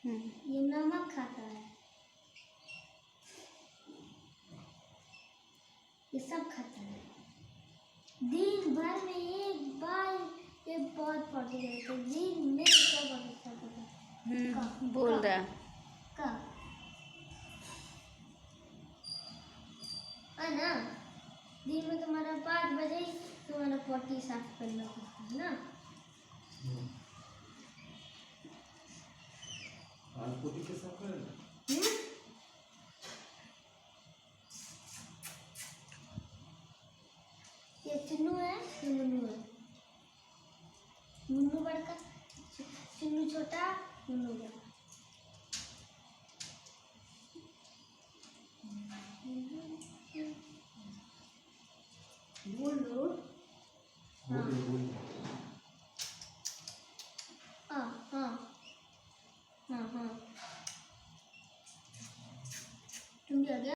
ये नमक खाता है, ये सब खाता है। दिन भर में एक बार ये बहुत पढ़ते रहते हैं, दिन में क्या पढ़ता है। बोल रहा कब है ना, दिन में तुम्हारा 5 बजे तुम्हारा पोटी साफ करना पड़ता है ना। पोटी के साफ करेगा। ये चुन्नू है, ये मुन्नू है। मुन्नू बड़का, चुन्नू छोटा, मुन्नू बड़ा। बोलो। हाँ हाँ हाँ हाँ, तुम क्या